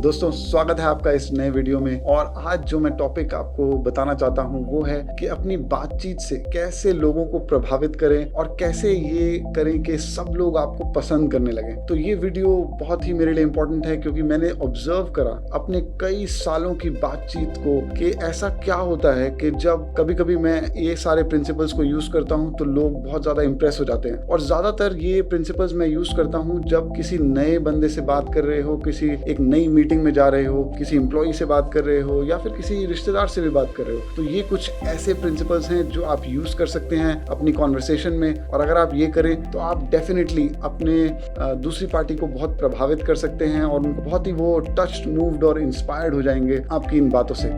दोस्तों, स्वागत है आपका इस नए वीडियो में। और आज जो मैं टॉपिक आपको बताना चाहता हूं वो है कि अपनी बातचीत से कैसे लोगों को प्रभावित करें और कैसे ये करें कि सब लोग आपको पसंद करने लगे। तो ये वीडियो बहुत ही मेरे लिए इम्पोर्टेंट है क्योंकि मैंने ऑब्जर्व करा अपने कई सालों की बातचीत को कि ऐसा क्या होता है कि जब कभी कभी मैं ये सारे प्रिंसिपल्स को यूज करता हूँ तो लोग बहुत ज्यादा इंप्रेस हो जाते हैं। और ज्यादातर ये प्रिंसिपल्स मैं यूज करता हूँ जब किसी नए बंदे से बात कर रहे हो, किसी एक नई मीटिंग में जा रहे हो, किसी एम्प्लॉय से बात कर रहे हो या फिर किसी रिश्तेदार से भी बात कर रहे हो। तो ये कुछ ऐसे प्रिंसिपल्स हैं जो आप यूज कर सकते हैं अपनी कॉन्वर्सेशन में। और अगर आप ये करें तो आप डेफिनेटली अपने दूसरी पार्टी को बहुत प्रभावित कर सकते हैं और उनको बहुत ही वो टच्ड, मूव्ड और इंस्पायर्ड हो जाएंगे आपकी इन बातों से।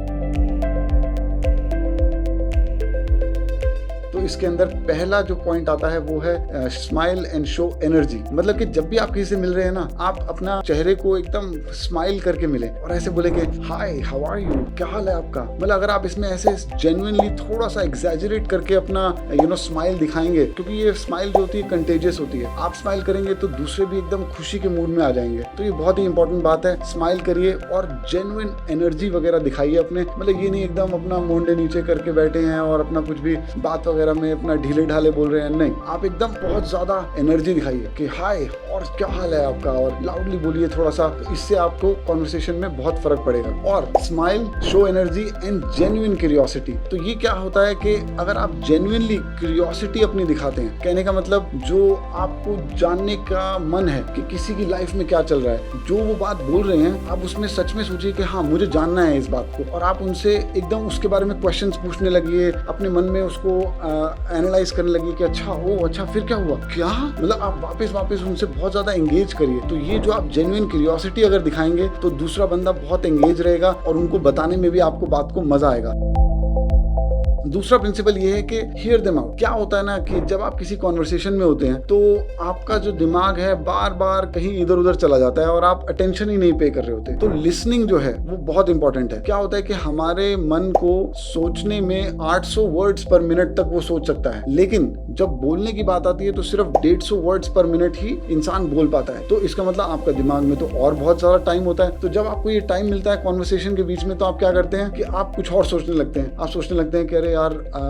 तो इसके अंदर पहला जो पॉइंट आता है वो है स्माइल एंड शो एनर्जी। मतलब कि जब भी आप किसी से मिल रहे हैं ना, आप अपना चेहरे को एकदम स्माइल करके मिले और ऐसे बोले कि हाय, हाउ आर यू, क्या हाल है आपका। मतलब अगर आप इसमें ऐसे जेन्युइनली थोड़ा सा एग्जैजरेट करके अपना स्माइल दिखाएंगे, क्योंकि ये स्माइल जो होती है कंटेजियस होती है। आप स्माइल करेंगे तो दूसरे भी एकदम खुशी के मूड में आ जाएंगे। तो ये बहुत ही इंपॉर्टेंट बात है। स्माइल करिए और जेन्युइन एनर्जी वगैरह दिखाइए अपने। मतलब ये नहीं एकदम अपना मोंडे नीचे करके बैठे हैं और अपना कुछ भी बात वगैरह में अपना ढीले ढाले बोल रहे हैं। नहीं, आप एकदम बहुत ज्यादा एनर्जी दिखाइए कि हाय और क्या हाल है आपका, और लाउडली बोलिए थोड़ा सा। तो इससे आपको कॉन्वर्सेशन में बहुत फर्क पड़ेगा। और smile, show energy and genuine curiosity. तो ये क्या होता है कि अगर आप जेन्युइनली क्यूरियोसिटी अपनी दिखाते हैं, कहने का मतलब जो आपको जानने का मन है कि किसी की लाइफ में क्या चल रहा है, जो वो बात बोल रहे हैं, आप उसमें सच में सोचिए कि हाँ, मुझे जानना है इस बात को। और आप उनसे एकदम उसके बारे में क्वेश्चंस पूछने लगिए, अपने मन में उसको एनालाइज करने लगी कि अच्छा फिर क्या हुआ, क्या। मतलब आप वापस उनसे बहुत ज्यादा एंगेज करिए। तो ये जो आप जेन्युइन क्यूरियोसिटी अगर दिखाएंगे तो दूसरा बंदा बहुत एंगेज रहेगा और उनको बताने में भी आपको बात को मजा आएगा। दूसरा प्रिंसिपल ये है कि हियर देम आउट। क्या होता है ना कि जब आप किसी कॉन्वर्सेशन में होते हैं तो आपका जो दिमाग है बार बार कहीं इधर उधर चला जाता है और आप अटेंशन ही नहीं पे कर रहे होते। तो लिसनिंग जो है वो बहुत इंपॉर्टेंट है। क्या होता है कि हमारे मन को सोचने में 800 वर्ड्स पर मिनट तक वो सोच सकता है, लेकिन जब बोलने की बात आती है तो सिर्फ 150 वर्ड्स पर मिनट ही इंसान बोल पाता है। तो इसका मतलब आपका दिमाग में तो और बहुत सारा टाइम होता है। तो जब आपको ये टाइम मिलता है कॉन्वर्सेशन के बीच में, तो आप क्या करते हैं कि आप कुछ और सोचने लगते हैं। आप सोचने लगते हैं कि अरे यार,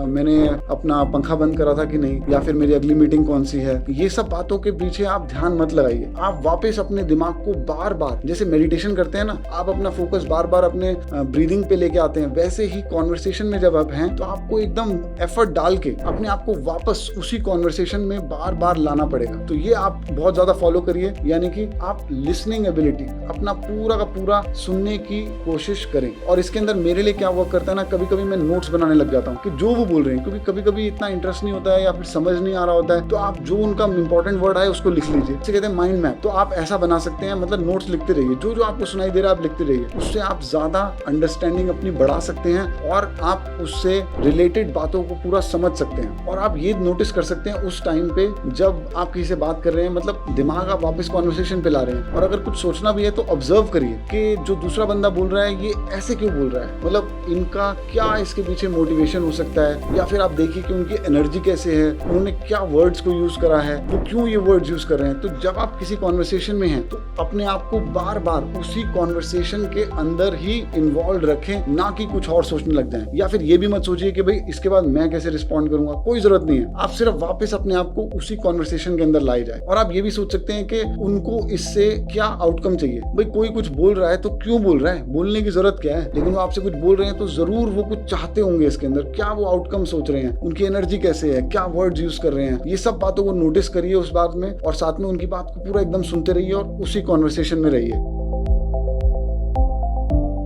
मैंने अपना पंखा बंद करा था कि नहीं, या फिर मेरी अगली मीटिंग कौन सी है। ये सब बातों के पीछे आप ध्यान मत लगाइए। आप वापस अपने दिमाग को बार बार, जैसे मेडिटेशन करते हैं ना, आप अपना फोकस बार बार अपने ब्रीदिंग पे लेके आते हैं, वैसे ही कॉन्वर्सेशन में जब आप हैं तो आपको एकदम एफर्ट डाल के अपने आप को वापस उसी कॉन्वर्सेशन में बार बार लाना पड़ेगा। तो ये आप बहुत ज्यादा फॉलो करिए, यानी कि आप लिसनिंग एबिलिटी अपना पूरा का पूरा सुनने की कोशिश करें। और इसके अंदर मेरे लिए क्या वर्क करता है ना, कभी कभी मैं नोट्स बनाने लग जाता हूँ कि जो वो बोल रहे हैं, क्योंकि कभी कभी इतना इंटरेस्ट नहीं होता है या फिर समझ नहीं आ रहा होता है। तो आप जो उनका इंपॉर्टेंट वर्ड है उसको लिख लीजिए। इसे कहते हैं माइंड मैप। तो आप ऐसा बना सकते हैं, मतलब नोट्स लिखते रहिए, जो जो आपको सुनाई दे रहा है आप लिखते रहिए। उससे आप ज्यादा अंडरस्टैंडिंग अपनी बढ़ा सकते हैं और आप उससे रिलेटेड बातों को पूरा समझ सकते हैं। और आप ये नोटिस कर सकते हैं उस टाइम पे जब आप किसी से बात कर रहे हैं, मतलब दिमाग आप वापस कॉन्वर्सेशन पे ला रहे हैं। और अगर कुछ सोचना भी है तो ऑब्जर्व करिए कि जो दूसरा बंदा बोल रहा है ये ऐसे क्यों बोल रहा है, मतलब इनका क्या इसके पीछे मोटिवेशन हो सकता है। या फिर आप देखिए कि उनकी एनर्जी कैसे है, उन्होंने क्या वर्ड्स को यूज करा है, वो क्यों ये वर्ड्स यूज कर रहे हैं। तो जब आप किसी कॉन्वर्सेशन में हैं तो अपने आप को बार बार उसी कॉन्वर्सेशन के अंदर ही इन्वॉल्व रखें, ना कि कुछ और सोचने लग जाएं। या फिर ये भी मत सोचिए कि भाई इसके बाद मैं कैसे रिस्पॉन्ड करूंगा, कोई जरूरत नहीं है। आप सिर्फ वापस अपने आप को उसी कॉन्वर्सेशन के अंदर लाई जाए। और आप ये भी सोच सकते हैं कि उनको इससे क्या आउटकम चाहिए। भाई कोई कुछ बोल रहा है तो क्यों बोल रहा है, बोलने की जरूरत क्या है, लेकिन वो आपसे कुछ बोल रहे हैं तो जरूर वो कुछ चाहते होंगे इसके अंदर। क्या वो आउटकम सोच रहे हैं, उनकी एनर्जी कैसे है, क्या वर्ड्स यूज कर रहे हैं। ये सब बातों को नोटिस करिए उस बात में, और साथ में उनकी बात को पूरा एकदम सुनते रहिए और उसी कॉन्वर्सेशन में रहिए।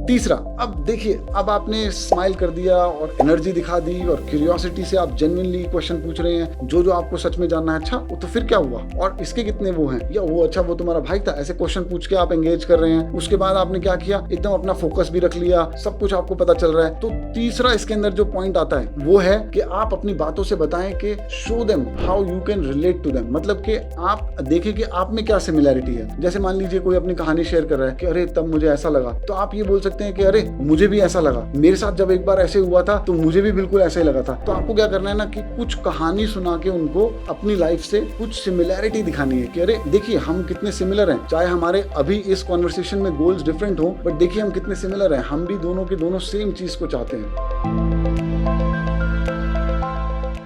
तीसरा, अब देखिए, अब आपने स्माइल कर दिया और एनर्जी दिखा दी और क्यूरियोसिटी से आप जेन्युइनली क्वेश्चन पूछ रहे हैं, जो आपको सच में जानना है। अच्छा तो फिर क्या हुआ, और इसके कितने वो हैं, या वो अच्छा वो तुम्हारा भाई था, ऐसे क्वेश्चन पूछ के आप एंगेज कर रहे हैं। उसके बाद आपने क्या किया, एकदम अपना फोकस भी रख लिया, सब कुछ आपको पता चल रहा है। तो तीसरा इसके अंदर जो पॉइंट आता है वो है कि आप अपनी बातों से बताएं कि show them how you can relate to them. मतलब कि आप देखें कि आप में क्या सिमिलैरिटी है। जैसे मान लीजिए कोई अपनी कहानी शेयर कर रहा है कि अरे तब मुझे ऐसा लगा, तो आप ये बोल सकते सकते हैं कि अरे मुझे भी ऐसा लगा, मेरे साथ जब एक बार ऐसे हुआ था तो मुझे भी बिल्कुल ऐसा ही लगा था। तो आपको क्या करना है ना कि कुछ कहानी सुना के उनको अपनी लाइफ से कुछ सिमिलैरिटी दिखानी है कि अरे देखिए हम कितने सिमिलर हैं, चाहे हमारे अभी इस कॉन्वर्सेशन में गोल्स डिफरेंट हो, बट देखिए हम कितने सिमिलर हैं, हम भी दोनों के दोनों सेम चीज को चाहते हैं।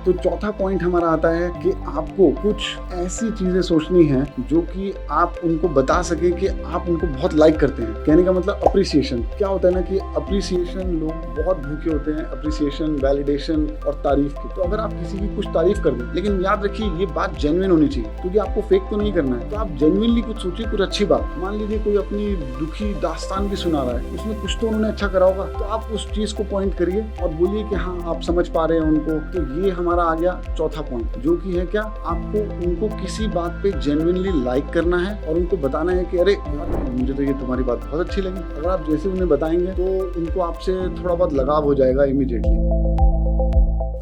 तो चौथा पॉइंट हमारा आता है कि आपको कुछ ऐसी चीजें सोचनी है जो कि आप उनको बता सके कि आप उनको बहुत लाइक करते हैं। कहने का मतलब अप्रिसिएशन। क्या होता है ना कि अप्रिसिएशन, लोग बहुत भूखे होते हैं अप्रिसिएशन, वैलिडेशन और तारीफ की। तो अगर आप किसी की कुछ तारीफ कर दें, लेकिन याद रखिए ये बात जेन्युइन होनी चाहिए, क्योंकि आपको फेक तो नहीं करना है। तो आप जेन्युइनली कुछ सोचिए, कुछ अच्छी बात। मान लीजिए कोई अपनी दुखी दास्तान भी सुना रहा है, उसमें कुछ तो उन्होंने अच्छा करा होगा, तो आप उस चीज को पॉइंट करिए और बोलिए कि हाँ आप समझ पा रहे हैं उनको। तो ये हमारा आ गया चौथा पॉइंट, जो कि है क्या, आपको उनको किसी बात पे जेन्युइनली लाइक करना है और उनको बताना है कि अरे यार मुझे तो ये तुम्हारी बात बहुत अच्छी लगी। अगर आप जैसे उन्हें बताएंगे तो उनको आपसे थोड़ा बहुत लगाव हो जाएगा इमीडिएटली।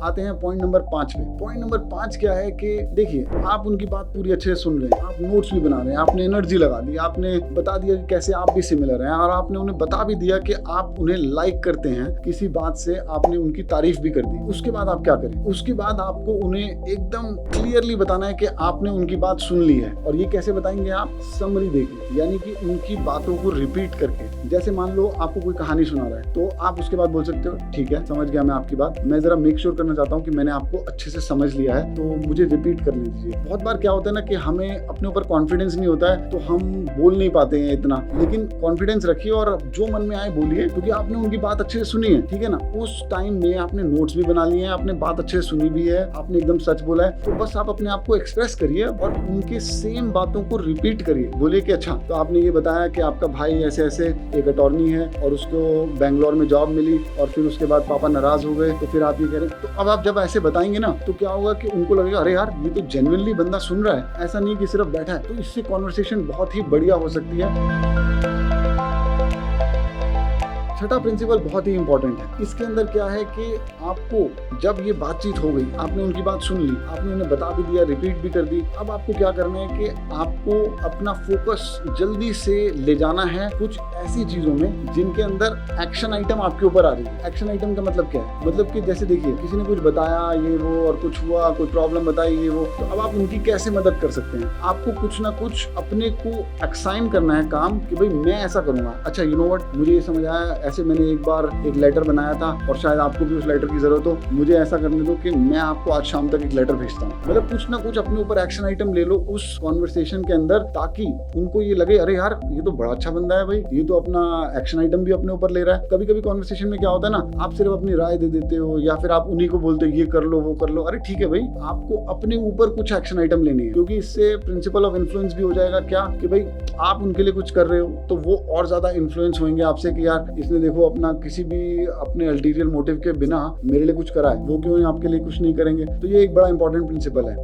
आते हैं पॉइंट नंबर 5 पे। पॉइंट नंबर 5 क्या है कि देखिए आप उनकी बात पूरी अच्छे से सुन रहे हैं, आप नोट्स भी बना रहे हैं, आपने एनर्जी लगा दी, आपने बता दिया कि कैसे आप भी सिमिलर हैं, और आपने उन्हें बता भी दिया कि आप उन्हें लाइक करते हैं। किसी बात से आपने उनकी तारीफ भी कर दी। उसके बाद आप क्या करें? उसके बाद आपको उन्हें एकदम क्लियरली बताना है कि आपने उनकी बात सुन ली है। और ये कैसे बताएंगे आप? समरी देके, यानी कि उनकी बातों को रिपीट करके। जैसे मान लो आपको कोई कहानी सुना रहा है, तो आप उसके बाद बोल सकते हो ठीक है समझ गया मैं आपकी बात, मैं जरा मेक श्योर चाहता हूँ कि मैंने आपको अच्छे से समझ लिया है, तो मुझे रिपीट कर लीजिए। बहुत बार क्या होता है ना कि हमें अपने ऊपर कॉन्फिडेंस नहीं होता है, तो हम बोल नहीं पाते हैं इतना। लेकिन कॉन्फिडेंस रखिए और जो मन में आए बोलिए, क्योंकि आपने उनकी बात अच्छे से सुनी है, ठीक है ना। उस टाइम में आपने नोट्स भी बना लिए हैं, आपने बात अच्छे से सुनी भी है, आपने एकदम सच बोला है, तो बस आप अपने आप को एक्सप्रेस करिए और उनके सेम बातों को रिपीट करिए। बोलिए कि अच्छा तो आपने ये बताया कि आपका भाई ऐसे ऐसे एक अटॉर्नी है और उसको बैंगलोर में जॉब मिली और फिर उसके बाद पापा नाराज हो गए, तो फिर आप ये कह रहे। तो अब आप जब ऐसे बताएंगे ना तो क्या होगा कि उनको लगेगा अरे यार ये तो जेन्युइनली बंदा सुन रहा है, ऐसा नहीं कि सिर्फ बैठा है। तो इससे कॉन्वर्सेशन बहुत ही बढ़िया हो सकती है। छठा प्रिंसिपल बहुत ही इंपॉर्टेंट है। इसके अंदर क्या है कि आपको जब ये बातचीत हो गई, आपने उनकी बात सुन ली, आपने उन्हें बता भी दिया, रिपीट भी कर दी, अब आपको क्या करना है कि आपको अपना फोकस जल्दी से ले जाना है कुछ ऐसी चीजों में जिनके अंदर एक्शन आइटम आपके ऊपर आ रही है। एक्शन आइटम का मतलब क्या है? मतलब कि जैसे देखिए किसी ने कुछ बताया ये वो और कुछ हुआ, कोई प्रॉब्लम बताई ये वो, तो अब आप उनकी कैसे मदद कर सकते हैं? आपको कुछ ना कुछ अपने को एक्साइन करना है काम कि भाई मैं ऐसा करूंगा। अच्छा यू नो व्हाट, मुझे ये समझ आया, ऐसे मैंने एक बार एक लेटर बनाया था और शायद आपको भी उस लेटर की जरूरत हो, मुझे ऐसा करने दो कि मैं आपको आज शाम तक एक लेटर भेजता हूँ। मतलब कुछ ना कुछ अपने ऊपर एक्शन आइटम ले लो उस कॉन्वर्सेशन के अंदर, ताकि उनको ये लगे अरे यार ये तो बड़ा अच्छा बंदा है भाई, ये तो अपना एक्शन आइटम भी अपने ऊपर ले रहा है। कभी कभी कॉन्वर्सेशन में क्या होता है ना, आप सिर्फ अपनी राय दे देते हो या फिर आप उन्हीं को बोलते हो ये कर लो वो कर लो। अरे ठीक है भाई, आपको अपने ऊपर कुछ एक्शन आइटम लेनी है, क्योंकि इससे प्रिंसिपल ऑफ इन्फ्लुएंस भी हो जाएगा। क्या कि भाई आप उनके लिए कुछ कर रहे हो तो वो और ज्यादा इन्फ्लुएंस होंगे आपसे कि यार इसने देखो अपना किसी भी अपने अल्टीरियर मोटिव के बिना मेरे लिए कुछ करा है, वो क्यों आपके लिए कुछ नहीं करेंगे। तो ये एक बड़ा इंपॉर्टेंट प्रिंसिपल है।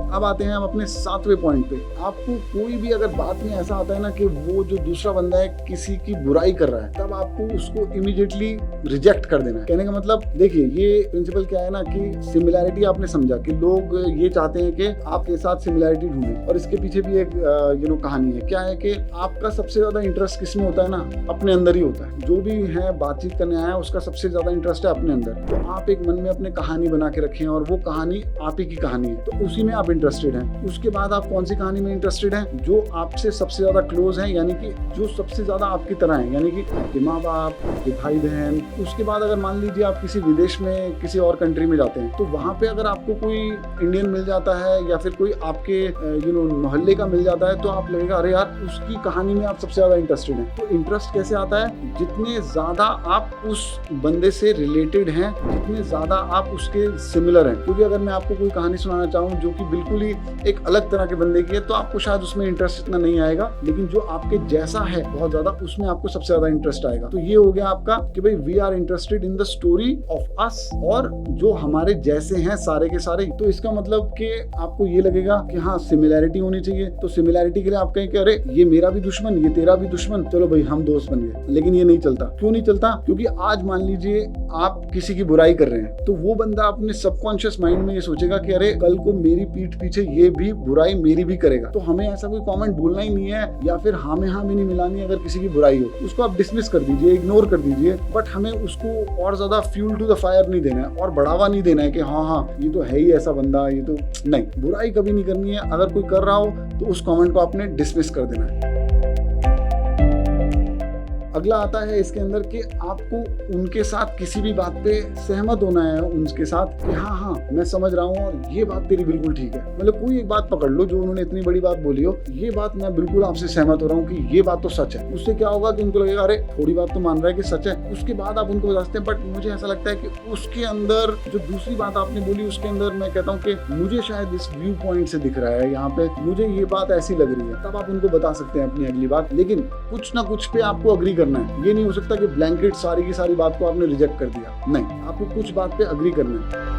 अब आते हैं हम अपने 7वें पॉइंट पे। आपको कोई भी अगर बात में ऐसा आता है ना कि वो जो दूसरा बंदा है किसी की बुराई कर रहा है, तब आपको उसको इमीडिएटली रिजेक्ट कर देना है। कहने का मतलब देखिए ये प्रिंसिपल क्या है ना कि सिमिलैरिटी आपने समझा कि लोग ये चाहते हैं कि आपके साथ सिमिलैरिटी ढूंढें, और इसके पीछे भी एक कहानी है। क्या है कि आपका सबसे ज्यादा इंटरेस्ट किसमें होता है ना, अपने अंदर ही होता है। जो भी है बातचीत करने आया है उसका सबसे ज्यादा इंटरेस्ट है अपने अंदर। तो आप एक मन में अपने कहानी बना के रखें और वो कहानी आप ही की कहानी है, तो उसी में आप इंटरेस्टेड हैं। उसके बाद आप कौन सी कहानी में इंटरेस्टेड हैं? जो आपसे सबसे ज्यादा क्लोज हैं, यानी कि जो सबसे ज्यादा आपकी तरह हैं, यानी कि आपके माँ बाप, आपके भाई बहन। उसके बाद अगर मान लीजिए आप किसी विदेश में किसी और कंट्री में जाते हैं, तो वहां पे अगर आपको कोई इंडियन मिल जाता है या फिर कोई आपके मोहल्ले का मिल जाता है, तो आप लगेगा अरे यार उसकी कहानी में आप सबसे ज्यादा इंटरेस्टेड हैं। तो इंटरेस्ट कैसे आता है? जितने ज्यादा आप उस बंदे से रिलेटेड हैं, जितने ज्यादा आप उसके सिमिलर हैं। क्योंकि अगर मैं आपको कोई कहानी सुनाना चाहूँ जो कि बिल्कुल ही एक अलग तरह के बंदे की है, तो आपको शायद उसमें इंटरेस्ट इतना नहीं आएगा, लेकिन जो आपके जैसा है बहुत ज्यादा, उसमें आपको सबसे ज्यादा इंटरेस्ट आएगा। तो ये हो गया आपका कि भाई we are interested in the story of us, और जो हमारे जैसे हैं सारे के सारे। तो इसका मतलब कि आपको ये लगेगा कि हाँ सिमिलैरिटी होनी चाहिए। तो सिमिलैरिटी के लिए आप कहें कि अरे ये मेरा भी दुश्मन, ये तेरा भी दुश्मन, चलो भाई हम दोस्त बन गए। लेकिन ये नहीं चलता। क्यों नहीं चलता? क्योंकि आज मान लीजिए आप किसी की बुराई कर रहे हैं, तो वो बंदा अपने सबकॉन्शियस माइंड में ये सोचेगा कि अरे कल को मेरी पीठ पीछे ये भी बुराई मेरी भी करेगा। तो हमें ऐसा कोई कमेंट बोलना ही नहीं है या फिर हाँ में हाँ में नहीं मिलानी। अगर किसी की बुराई हो उसको आप डिसमिस कर दीजिए, इग्नोर कर दीजिए, बट हमें उसको और ज्यादा फ्यूल टू द फायर नहीं देना है और बढ़ावा नहीं देना है कि हाँ ये तो है ही ऐसा बंदा, ये तो नहीं। बुराई कभी नहीं करनी है। अगर कोई कर रहा हो तो उस कमेंट को आपने डिसमिस कर देना है। अगला आता है इसके अंदर कि आपको उनके साथ किसी भी बात पे सहमत होना है, उनके साथ कि हाँ मैं समझ रहा हूँ और ये बात तेरी बिल्कुल ठीक है। मतलब कोई एक बात पकड़ लो जो उन्होंने इतनी बड़ी बात बोली हो, ये बात मैं बिल्कुल आपसे सहमत हो रहा हूँ कि ये बात तो सच है। उससे क्या होगा कि उनको लगेगा अरे थोड़ी बात तो मान रहा है कि सच है। उसके बाद आप उनको बता सकते हैं, बट मुझे ऐसा लगता है कि उसके अंदर जो दूसरी बात आपने बोली उसके अंदर मैं कहता हूँ कि मुझे शायद इस व्यू पॉइंट से दिख रहा है, यहाँ पे मुझे ये बात ऐसी लग रही है। तब आप उनको बता सकते हैं अपनी अगली बात, लेकिन कुछ ना कुछ पे आपको अग्री करना है। ये नहीं हो सकता कि ब्लैंकेट सारी की सारी बात को आपने रिजेक्ट कर दिया। नहीं, आपको कुछ बात पे अग्री करना है।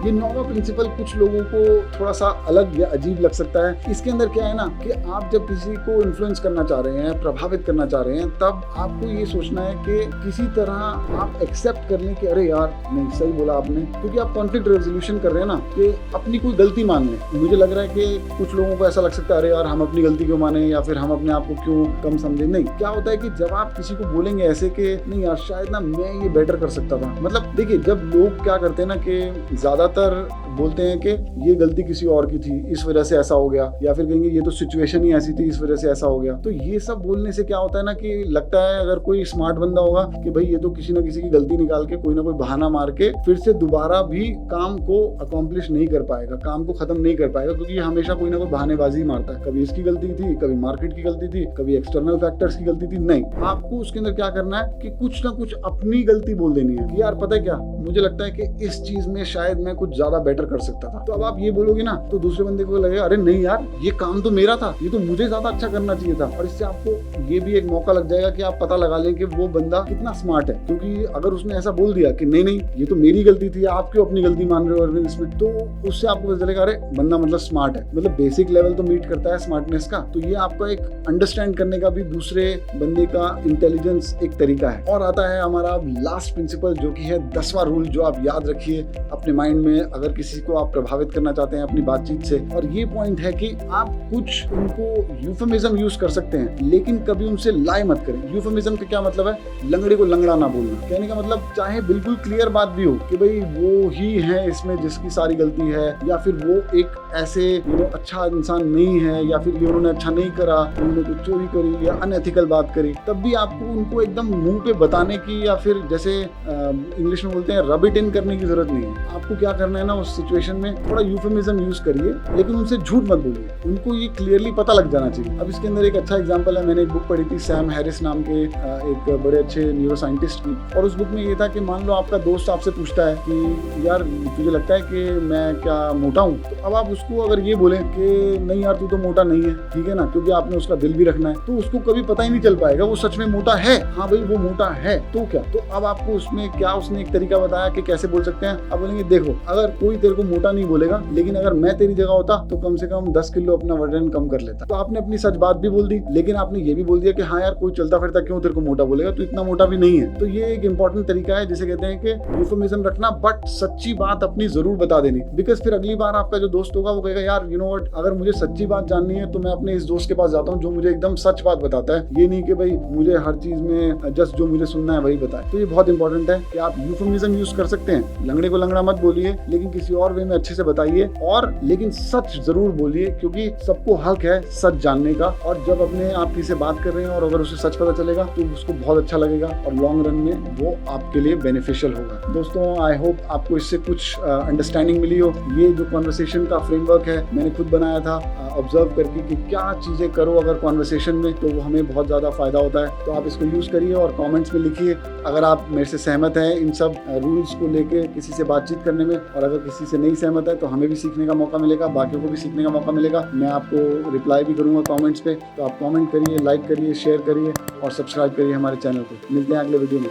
ये नोवा प्रिंसिपल कुछ लोगों को थोड़ा सा अलग या अजीब लग सकता है। इसके अंदर क्या है ना कि आप जब किसी को इन्फ्लुएंस करना चाह रहे हैं, प्रभावित करना चाह रहे हैं, तब आपको ये सोचना है कि किसी तरह आप एक्सेप्ट कर लें कि अरे यार नहीं सही बोला आपने, क्योंकि आप कॉन्फ्लिक्ट रेजोल्यूशन कर रहे हैं ना कि अपनी कोई गलती मान लें। मुझे लग रहा है कि कुछ लोगों को ऐसा लग सकता है अरे यार हम अपनी गलती क्यों माने या फिर हम अपने आप को क्यों कम समझे। नहीं, क्या होता है कि जब आप किसी को बोलेंगे ऐसे कि नहीं यार शायद ना मैं ये बेटर कर सकता था। मतलब देखिए, जब लोग क्या करते हैं ना कि ज्यादातर बोलते हैं कि ये गलती किसी और की थी, इस वजह से ऐसा हो गया, या फिर कहेंगे ये तो सिचुएशन ही ऐसी थी, इस वजह से ऐसा हो गया। तो ये सब बोलने से क्या होता है ना कि लगता है अगर कोई स्मार्ट बंदा होगा कि भाई ये तो किसी ना किसी की गलती निकाल के कोई ना कोई बहाना मार के फिर से दोबारा भी काम को अकॉम्प्लिश नहीं कर पाएगा, काम को खत्म नहीं कर पाएगा, क्योंकि ये हमेशा कोई ना कोई बहानेबाजी मारता है। कभी इसकी गलती थी, कभी मार्केट की गलती थी, कभी एक्सटर्नल फैक्टर्स की गलती थी। नहीं, आपको उसके अंदर क्या करना है कि कुछ ना कुछ अपनी गलती बोल देनी है कि यार पता है क्या, मुझे लगता है कि इस चीज में शायद मैं कुछ ज्यादा बेटर कर सकता था। तो अब आप ये बोलोगे ना तो दूसरे बंदे को लगेगा अरे नहीं यार ये काम तो मेरा था, ये तो मुझे ज्यादा अच्छा करना चाहिए था। और इससे आपको ये भी एक मौका लग जाएगा कि आप पता लगा लें कि वो बंदा कितना स्मार्ट है, क्योंकि अगर उसने ऐसा बोल दिया कि नहीं ये तो मेरी गलती थी, आप क्यों अपनी गलती मान रहे हो इसमें, तो उससे आपको पता चलेगा अरे बंदा मतलब स्मार्ट है, मतलब बेसिक लेवल तो मीट करता है स्मार्टनेस का। तो ये आपका एक अंडरस्टैंड करने का भी दूसरे बंदे का इंटेलिजेंस एक तरीका है। और आता है हमारा लास्ट प्रिंसिपल जो कि है 10वां रूल, जो आप याद रखिए अपने माइंड में अगर किसी को आप प्रभावित करना चाहते हैं अपनी बातचीत से। और ये पॉइंट है कि आप कुछ उनको यूफेमिज्म यूज कर सकते हैं, लेकिन कभी उनसे लाई मत करें। यूफेमिज्म का क्या मतलब है? लंगड़े को लंगड़ा ना बोलना। कहने का मतलब चाहे बिल्कुल क्लियर बात भी हो कि भाई वो ही है इसमें जिसकी सारी गलती है, या फिर वो एक ऐसे अच्छा इंसान नहीं है, या फिर ये उन्होंने अच्छा नहीं करा, उन्होंने कुछ चोरी करी या अनएथिकल बात करी, तब भी आपको उनको एकदम मुंह पे बताने की या फिर जैसे इंग्लिश में बोलते हैं रब इट इन करने की जरूरत नहीं है। आपको क्या करना है ना, उस सिचुएशन में थोड़ा यूफेमिज्म यूज करिए, लेकिन उनसे झूठ मत बोलिए। उनको ये क्लियरली पता लग जाना चाहिए। अब इसके अंदर एक अच्छा एग्जांपल है, मैंने एक बुक पढ़ी थी सैम हैरिस नाम के एक बड़े अच्छे न्यूरो साइंटिस्ट की, और उस बुक में ये था कि मान लो आपका दोस्त आपसे पूछता है कि यार तुझे लगता है कि मैं क्या मोटा हूँ, तो अब आप उसको अगर ये बोले कि नहीं यार तू तो मोटा नहीं है, ठीक है ना, क्योंकि आपने उसका दिल भी रखना है, तो उसको कभी पता ही नहीं चल पाएगा वो सच में मोटा है। हाँ भाई वो मोटा है तो क्या, तो अब आपको उसमें क्या उसने एक तरीका बताया कि कैसे बोल सकते हैं। अब बोलेंगे देखो अगर कोई तेरे को मोटा नहीं बोलेगा, लेकिन अगर मैं तेरी जगह होता तो कम से कम 10 किलो अपना वजन कम कर लेता। तो आपने अपनी सच बात भी बोल दी, लेकिन आपने ये भी बोल दिया कि हाँ यार कोई चलता फिरता क्यों तेरे को मोटा बोलेगा, तो इतना मोटा भी नहीं है। तो ये एक इंपॉर्टेंट तरीका है जिसे कहते हैं कि यूफेमिज्म रखना, बट सच्ची बात अपनी जरूर बता देनी। बिकॉज फिर अगली बार आपका जो दोस्त होगा वो कहेगा यार यू नो व्हाट, अगर मुझे सच्ची बात जाननी है तो मैं अपने इस दोस्त के पास जाता हूँ जो मुझे एकदम सच बात बताता है, ये नहीं कि भाई मुझे हर चीज में जस्ट जो मुझे सुनना है वही बताए। तो ये बहुत इंपॉर्टेंट है कि आप यूफेमिज्म यूज कर सकते हैं। लंगड़े को लंगड़ा मत बोलिए, लेकिन किसी और वे में अच्छे से बताइए, और लेकिन सच जरूर बोलिए, क्योंकि सबको हक है सच जानने का। और जब अपने आप किसी से बात कर रहे हैं और अगर उसे सच पता चलेगा तो उसको बहुत अच्छा लगेगा और लॉन्ग रन में वो आपके लिए बेनिफिशियल होगा। दोस्तों आई होप आपको इससे कुछ अंडरस्टैंडिंग मिली हो। ये जो कॉन्वर्सेशन का फ्रेमवर्क है मैंने खुद बनाया था ऑब्जर्व करके कि क्या चीजें करो अगर कॉन्वर्सेशन में, तो वो हमें बहुत ज्यादा फायदा होता है। तो आप इसको यूज करिए और कमेंट्स में लिखिए अगर आप मेरे से सहमत हैं इन सब रूल्स को लेके किसी से बातचीत करने में, और अगर किसी से नहीं सहमत है तो हमें भी सीखने का मौका मिलेगा, बाकियों को भी सीखने का मौका मिलेगा। मैं आपको रिप्लाई भी करूंगा कमेंट्स पे, तो आप कमेंट करिए, लाइक करिए, शेयर करिए और सब्सक्राइब करिए हमारे चैनल को। मिलते हैं अगले वीडियो में।